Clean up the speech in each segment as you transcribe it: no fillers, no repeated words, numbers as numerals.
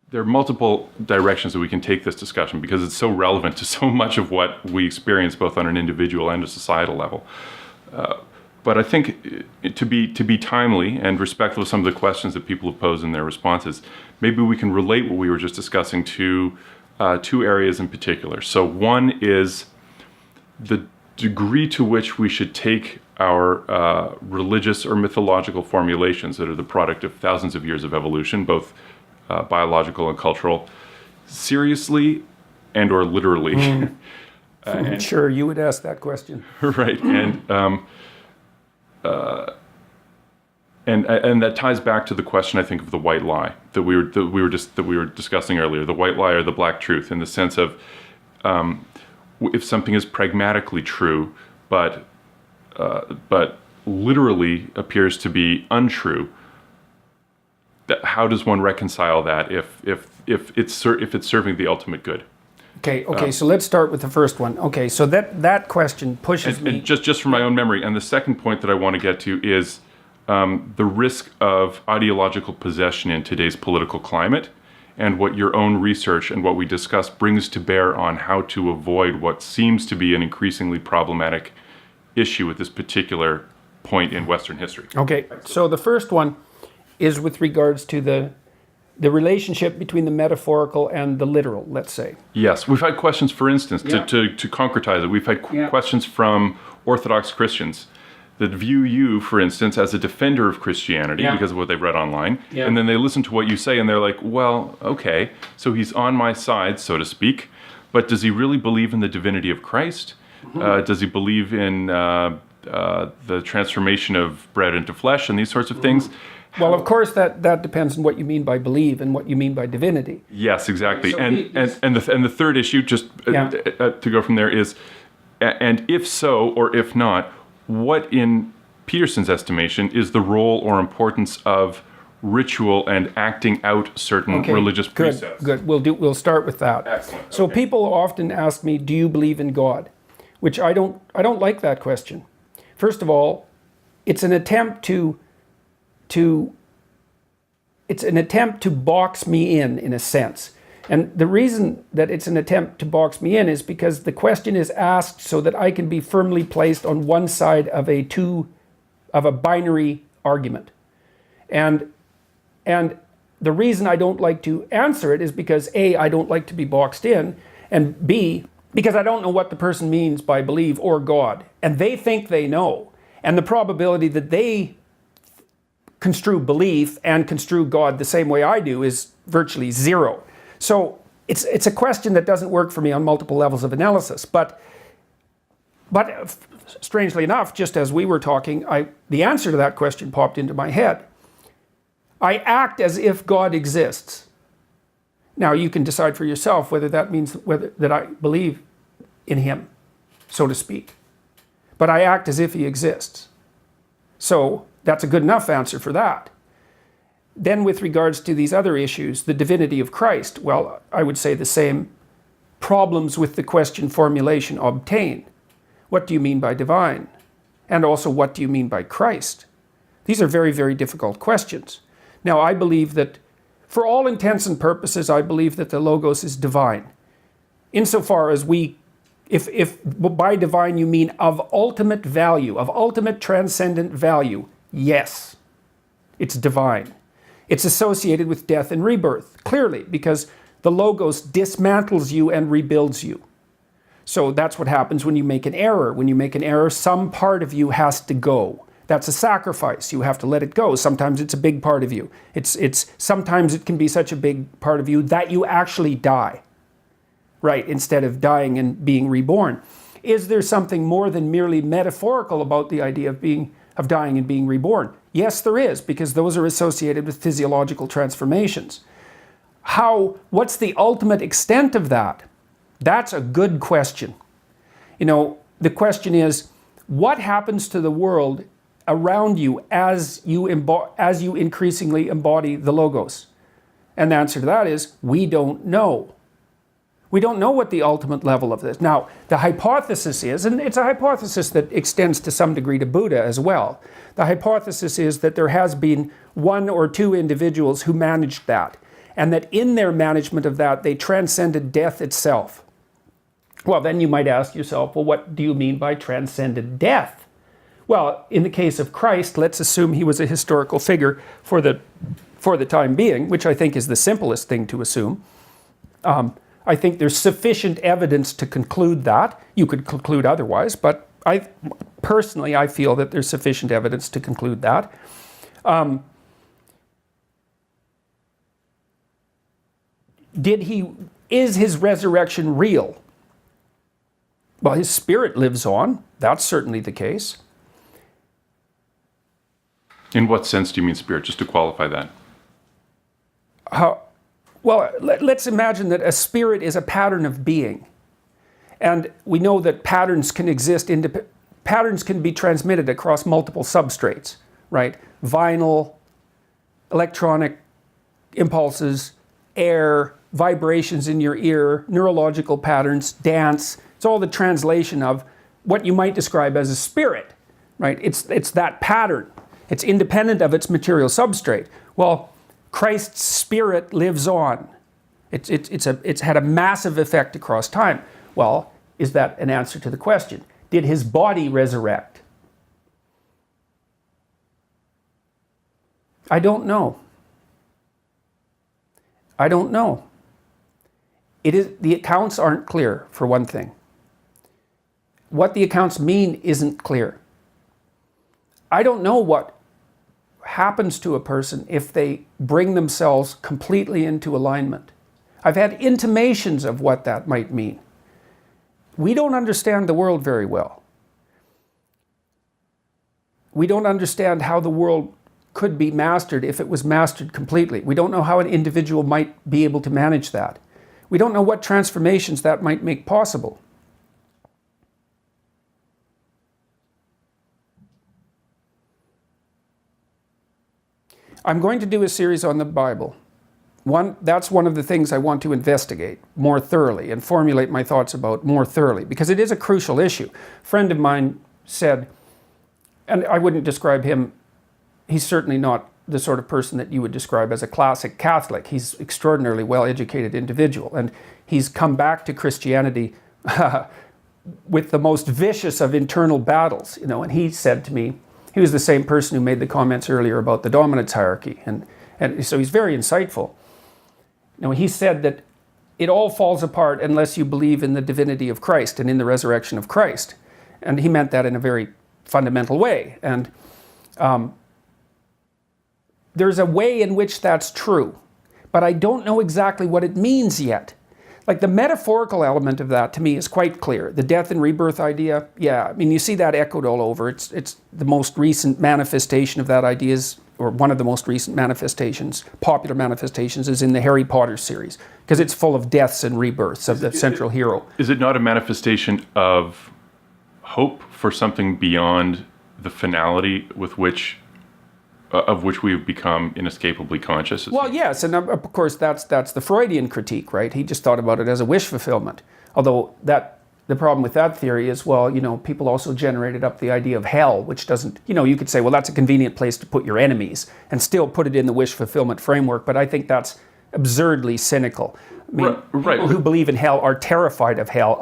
there are multiple directions that we can take this discussion because it's so relevant to so much of what we experience both on an individual and a societal level. But I think to be timely and respectful of some of the questions that people have posed in their responses, maybe we can relate what we were just discussing to two areas in particular. So one is the degree to which we should take our religious or mythological formulations that are the product of thousands of years of evolution, both biological and cultural, seriously and or literally. Sure, you would ask that question. Right, and that ties back to the question, I think, of the white lie that we were discussing earlier. The white lie or the black truth, in the sense of if something is pragmatically true, but literally appears to be untrue. How does one reconcile that if it's serving the ultimate good? Okay. So let's start with the first one. Okay, so that question pushes me. And just from my own memory, and the second point that I want to get to is the risk of ideological possession in today's political climate, and what your own research and what we discussed brings to bear on how to avoid what seems to be an increasingly problematic issue at this particular point in Western history. Okay, so the first one is with regards to the relationship between the metaphorical and the literal, let's say. Yes, we've had questions, for instance, to concretize it, we've had questions from Orthodox Christians that view you, for instance, as a defender of Christianity because of what they've read online, and then they listen to what you say and they're like, well, okay, so he's on my side, so to speak, but does he really believe in the divinity of Christ? Does he believe in the transformation of bread into flesh and these sorts of things? Well, of course, that depends on what you mean by believe and what you mean by divinity. Yes, exactly. So and the third issue, just to go from there, is, and if so or if not, what in Peterson's estimation is the role or importance of ritual and acting out certain religious precepts? Good. We'll start with that. Excellent. So people often ask me, "Do you believe in God?" Which I don't like that question. First of all, it's an attempt to box me in a sense. And the reason that it's an attempt to box me in is because the question is asked so that I can be firmly placed on one side of a binary argument. And the reason I don't like to answer it is because A, I don't like to be boxed in, and B, because I don't know what the person means by believe or God. And they think they know. And the probability that they construe belief and construe God the same way I do is virtually zero. So it's a question that doesn't work for me on multiple levels of analysis. But strangely enough, just as we were talking, the answer to that question popped into my head. I act as if God exists. Now you can decide for yourself whether that means that I believe in him, so to speak. But I act as if he exists. So that's a good enough answer for that. Then with regards to these other issues, the divinity of Christ, well, I would say the same problems with the question formulation obtain. What do you mean by divine? And also, what do you mean by Christ? These are very, very difficult questions. Now, I believe that, for all intents and purposes, I believe that the Logos is divine. Insofar as if by divine you mean of ultimate value, of ultimate transcendent value, yes, it's divine. It's associated with death and rebirth, clearly, because the Logos dismantles you and rebuilds you. So that's what happens when you make an error. When you make an error, some part of you has to go. That's a sacrifice. You have to let it go. Sometimes it's a big part of you. Sometimes it can be such a big part of you that you actually die, right, instead of dying and being reborn. Is there something more than merely metaphorical about the idea of dying and being reborn? Yes, there is, because those are associated with physiological transformations. What's the ultimate extent of that? That's a good question. The question is, what happens to the world around you as you increasingly embody the Logos? And the answer to that is, we don't know. We don't know what the ultimate level of this. Now, the hypothesis is, and it's a hypothesis that extends to some degree to Buddha as well. The hypothesis is that there has been one or two individuals who managed that. and that in their management of that, they transcended death itself. Well, then you might ask yourself, well, what do you mean by transcended death? Well, in the case of Christ, let's assume he was a historical figure for the time being, which I think is the simplest thing to assume. I think there's sufficient evidence to conclude that. You could conclude otherwise, but I feel that there's sufficient evidence to conclude that. Is his resurrection real? Well, his spirit lives on. That's certainly the case. In what sense do you mean spirit? Just to qualify that. Well, let's imagine that a spirit is a pattern of being. And we know that patterns can exist, patterns can be transmitted across multiple substrates, right? Vinyl, electronic impulses, air, vibrations in your ear, neurological patterns, dance. It's all the translation of what you might describe as a spirit, right? It's that pattern. It's independent of its material substrate. Well, Christ's spirit lives on. It's had a massive effect across time. Well, is that an answer to the question? Did his body resurrect? I don't know. I don't know. The accounts aren't clear, for one thing. What the accounts mean isn't clear. I don't know what happens to a person if they bring themselves completely into alignment. I've had intimations of what that might mean. We don't understand the world very well. We don't understand how the world could be mastered if it was mastered completely. We don't know how an individual might be able to manage that. We don't know what transformations that might make possible. I'm going to do a series on the Bible. That's one of the things I want to investigate more thoroughly and formulate my thoughts about more thoroughly, because it is a crucial issue. A friend of mine said, and I wouldn't describe him, he's certainly not the sort of person that you would describe as a classic Catholic. He's an extraordinarily well-educated individual, and he's come back to Christianity with the most vicious of internal battles, and he said to me, he was the same person who made the comments earlier about the dominance hierarchy, and so he's very insightful. He said that it all falls apart unless you believe in the divinity of Christ and in the resurrection of Christ. And he meant that in a very fundamental way. And there's a way in which that's true, but I don't know exactly what it means yet. Like the metaphorical element of that to me is quite clear. The death and rebirth idea, yeah, you see that echoed all over. It's the most recent manifestation of that idea or one of the most recent manifestations, popular manifestations, is in the Harry Potter series, because it's full of deaths and rebirths of the central hero. Is it not a manifestation of hope for something beyond the finality with which of which we've become inescapably conscious? Well, yes, and of course that's the Freudian critique, right? He just thought about it as a wish fulfillment. Although the problem with that theory is, people also generated up the idea of hell, which doesn't, you could say, well, that's a convenient place to put your enemies and still put it in the wish fulfillment framework, but I think that's absurdly cynical. Right. People who believe in hell are terrified of hell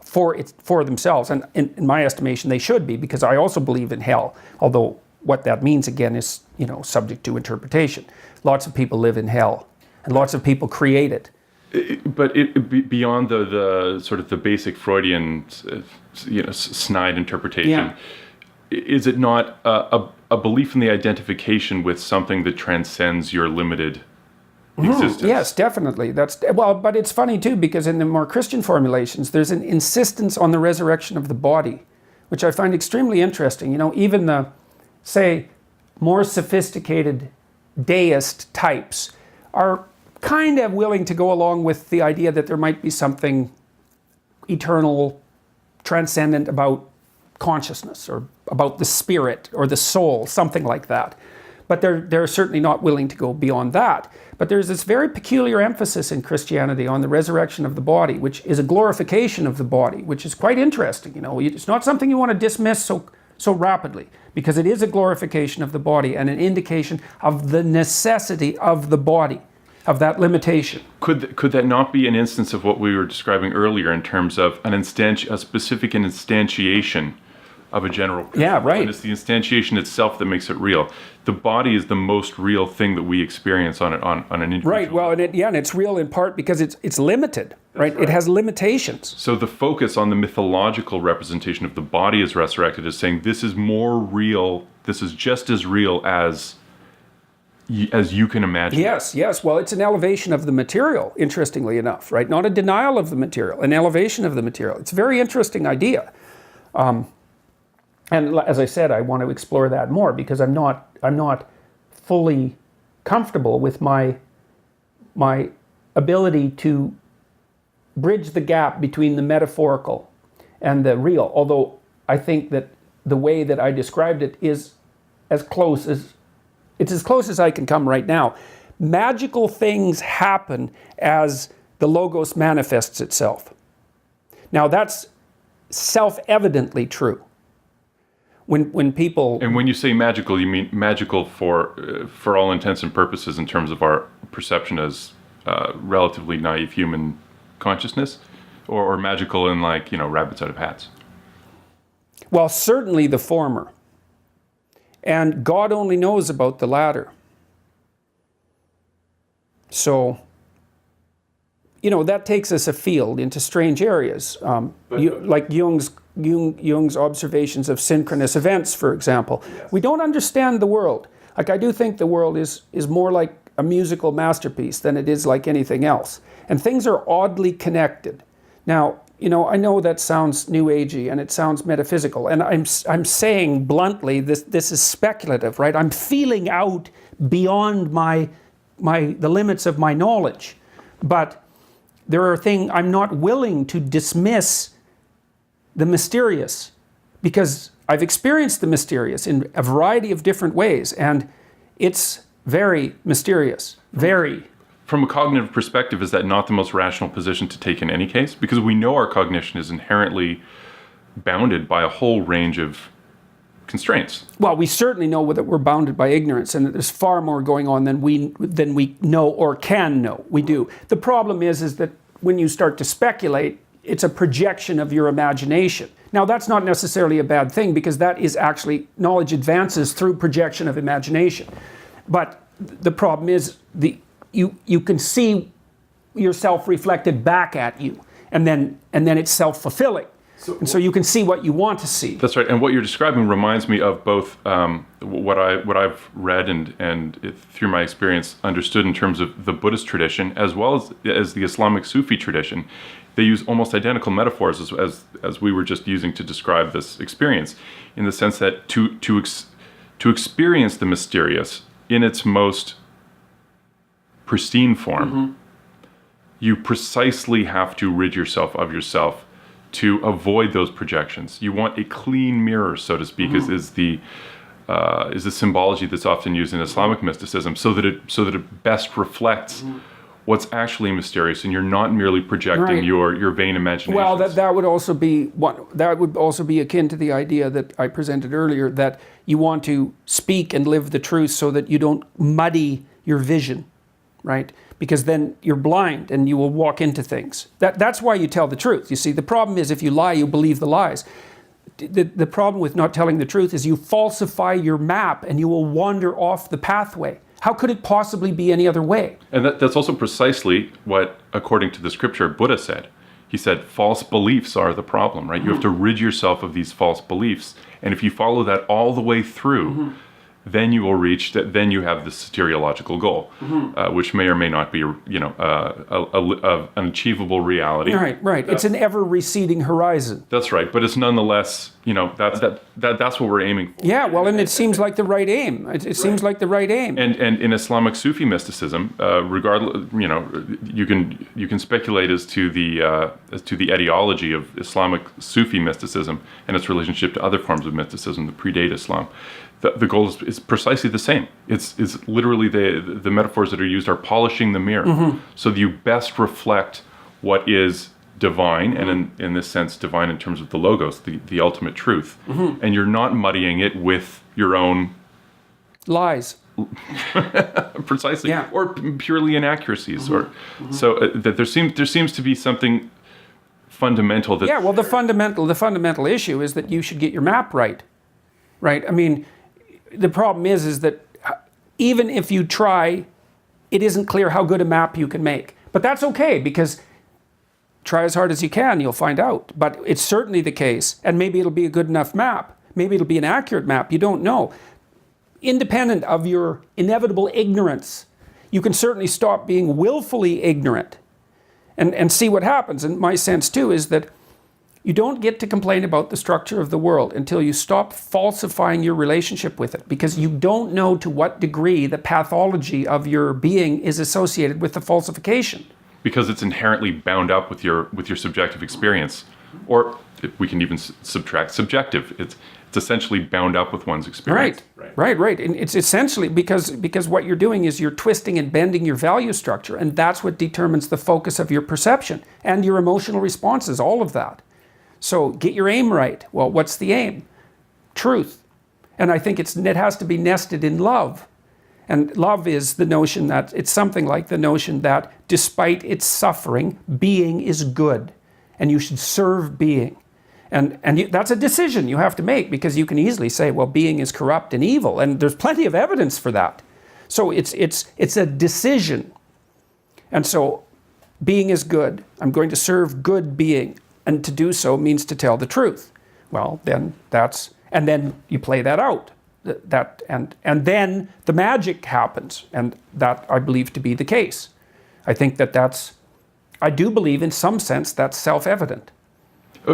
for themselves, and in my estimation, they should be, because I also believe in hell, although what that means, again, is, subject to interpretation. Lots of people live in hell, and lots of people create it. But beyond the sort of the basic Freudian, snide interpretation, is it not a belief in the identification with something that transcends your limited existence? Yes, definitely. But it's funny too, because in the more Christian formulations, there's an insistence on the resurrection of the body, which I find extremely interesting. Even the, say, more sophisticated deist types are kind of willing to go along with the idea that there might be something eternal, transcendent about consciousness or about the spirit or the soul, something like that. But they're certainly not willing to go beyond that. But there's this very peculiar emphasis in Christianity on the resurrection of the body, which is a glorification of the body, which is quite interesting. It's not something you want to dismiss so rapidly, because it is a glorification of the body and an indication of the necessity of the body, of that limitation. Could that not be an instance of what we were describing earlier in terms of a specific instantiation of a general principle? Yeah, right. And it's the instantiation itself that makes it real. The body is the most real thing that we experience on an individual. Right. Well, and it's real in part because it's limited. Right? It has limitations. So the focus on the mythological representation of the body as resurrected is saying this is more real. This is just as real as you can imagine. Yes. Well, it's an elevation of the material, interestingly enough, right? Not a denial of the material, an elevation of the material. It's a very interesting idea. And as I said, I want to explore that more because I'm not fully comfortable with my ability to bridge the gap between the metaphorical and the real. Although I think that the way that I described it is as close as I can come right now. Magical things happen as the Logos manifests itself. Now that's self-evidently true. When people... And when you say magical, you mean magical for all intents and purposes in terms of our perception as relatively naive human consciousness, or magical in rabbits out of hats? Well, certainly the former. And God only knows about the latter. So, that takes us afield into strange areas. Like Jung's observations of synchronous events, for example. Yes. We don't understand the world. Like, I do think the world is more like a musical masterpiece than it is like anything else. And things are oddly connected. Now, I know that sounds new agey and it sounds metaphysical, and I'm saying bluntly, this is speculative, right? I'm feeling out beyond the limits of my knowledge. But there are things I'm not willing to dismiss the mysterious, because I've experienced the mysterious in a variety of different ways, and it's very mysterious, very. From a cognitive perspective, is that not the most rational position to take in any case? Because we know our cognition is inherently bounded by a whole range of constraints. Well, we certainly know that we're bounded by ignorance, and that there's far more going on than we know or can know. We do. The problem is that when you start to speculate, it's a projection of your imagination. Now, that's not necessarily a bad thing, because that is actually, knowledge advances through projection of imagination. But the problem is you can see yourself reflected back at you, and then it's self-fulfilling. So you can see what you want to see. That's right. And what you're describing reminds me of both what I've read and through my experience understood in terms of the Buddhist tradition as well as the Islamic Sufi tradition. They use almost identical metaphors as we were just using to describe this experience, in the sense that to experience the mysterious in its most pristine form, you precisely have to rid yourself of yourself to avoid those projections. You want a clean mirror, so to speak, is the symbology that's often used in Islamic mysticism, so that it best reflects what's actually mysterious, and you're not merely projecting your vain imagination. Well, that would also be akin to the idea that I presented earlier, that you want to speak and live the truth so that you don't muddy your vision, right? Because then you're blind and you will walk into things. That's why you tell the truth. You see, the problem is if you lie, you believe the lies. The problem with not telling the truth is you falsify your map and you will wander off the pathway. How could it possibly be any other way? And that's also precisely what, according to the scripture, Buddha said. He said, false beliefs are the problem, right? You have to rid yourself of these false beliefs. And if you follow that all the way through, then you will reach that. Then you have the soteriological goal, which may or may not be, an achievable reality. Right. It's an ever receding horizon. That's right, but it's nonetheless, that's what we're aiming for. Yeah, well, and it seems like the right aim. It seems like the right aim. And in Islamic Sufi mysticism, regardless, you can speculate as to the etiology of Islamic Sufi mysticism and its relationship to other forms of mysticism that predate Islam. The goal is precisely the same. It's literally the metaphors that are used are polishing the mirror, so that you best reflect what is divine, and in this sense, divine in terms of the Logos, the ultimate truth. And you're not muddying it with your own lies. precisely, Yeah. or purely inaccuracies, or so that there seems to be something fundamental that. Yeah, well, the fundamental issue is that you should get your map right. Right? I mean, the problem is that even if you try, it isn't clear how good a map you can make. But that's okay, because try as hard as you can, you'll find out. But it's certainly the case, and maybe it'll be a good enough map. Maybe it'll be an accurate map. You don't know. Independent of your inevitable ignorance, you can certainly stop being willfully ignorant and see what happens. And my sense, too, is that you don't get to complain about the structure of the world until you stop falsifying your relationship with it, because you don't know to what degree the pathology of your being is associated with the falsification. Because it's inherently bound up with your subjective experience, or if we can even subtract subjective. It's essentially bound up with one's experience. Right. And it's essentially because what you're doing is you're twisting and bending your value structure, and that's what determines the focus of your perception and your emotional responses, all of that. So get your aim right. Well, what's the aim? Truth. And I think it has to be nested in love. And love is the notion that, it's something like the notion that despite its suffering, being is good. And you should serve being. And that's a decision you have to make, because you can easily say, well, being is corrupt and evil. And there's plenty of evidence for that. So it's a decision. And so being is good. I'm going to serve good being. And to do so means to tell the truth. Well, then and then you play that out. And then the magic happens. And that I believe to be the case. I think I do believe in some sense that's self-evident.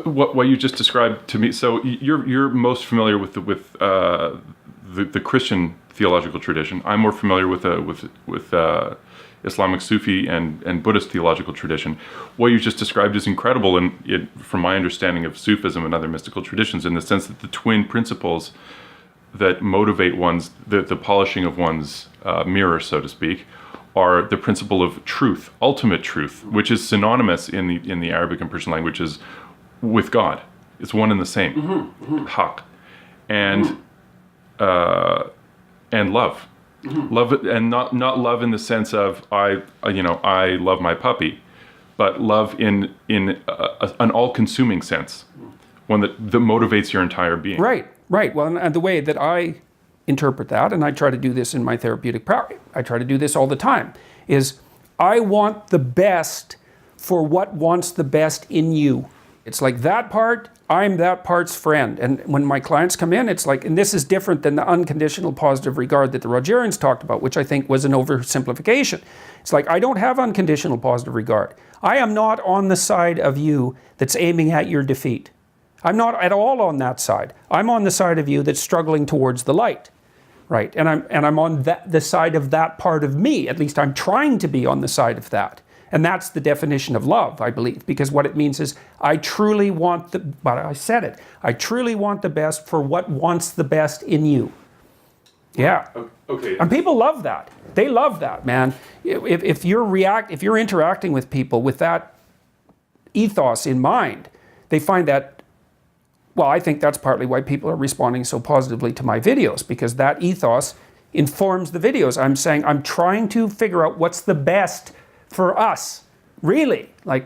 What you just described to me. So you're most familiar with the Christian theological tradition. I'm more familiar with Islamic Sufi and Buddhist theological tradition. What you just described is incredible, from my understanding of Sufism and other mystical traditions, in the sense that the twin principles that motivate the polishing of one's mirror, so to speak, are the principle of truth, ultimate truth, which is synonymous in the Arabic and Persian languages with God. It's one and the same, haq, and love. Love it, and not love in the sense of I love my puppy, but love in an all-consuming sense, one that motivates your entire being. Right. Well, and the way that I interpret that, and I try to do this in my therapeutic practice, I try to do this all the time, is I want the best for what wants the best in you. It's like that part, I'm that part's friend. And when my clients come in, it's like, and this is different than the unconditional positive regard that the Rogerians talked about, which I think was an oversimplification. It's like, I don't have unconditional positive regard. I am not on the side of you that's aiming at your defeat. I'm not at all on that side. I'm on the side of you that's struggling towards the light, right? And I'm on the side of that part of me. At least I'm trying to be on the side of that. And that's the definition of love, I believe, because what it means is I truly want I truly want the best for what wants the best in you. Yeah. Okay. And people love that. They love that, man. If you're interacting with people with that ethos in mind, they find that, well, I think that's partly why people are responding so positively to my videos, because that ethos informs the videos. I'm saying I'm trying to figure out what's the best for us, really, like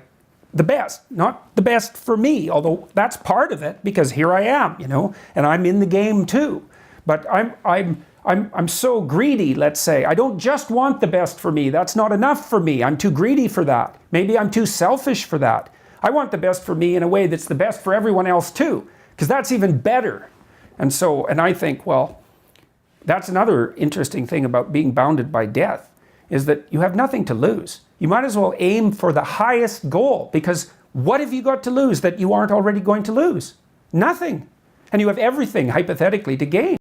the best, not the best for me, although that's part of it, because here I am, and I'm in the game too. But I'm so greedy, let's say. I don't just want the best for me. That's not enough for me. I'm too greedy for that. Maybe I'm too selfish for that. I want the best for me in a way that's the best for everyone else too, because that's even better. And I think, well, that's another interesting thing about being bounded by death, is that you have nothing to lose. You might as well aim for the highest goal, because what have you got to lose that you aren't already going to lose? Nothing. And you have everything, hypothetically, to gain.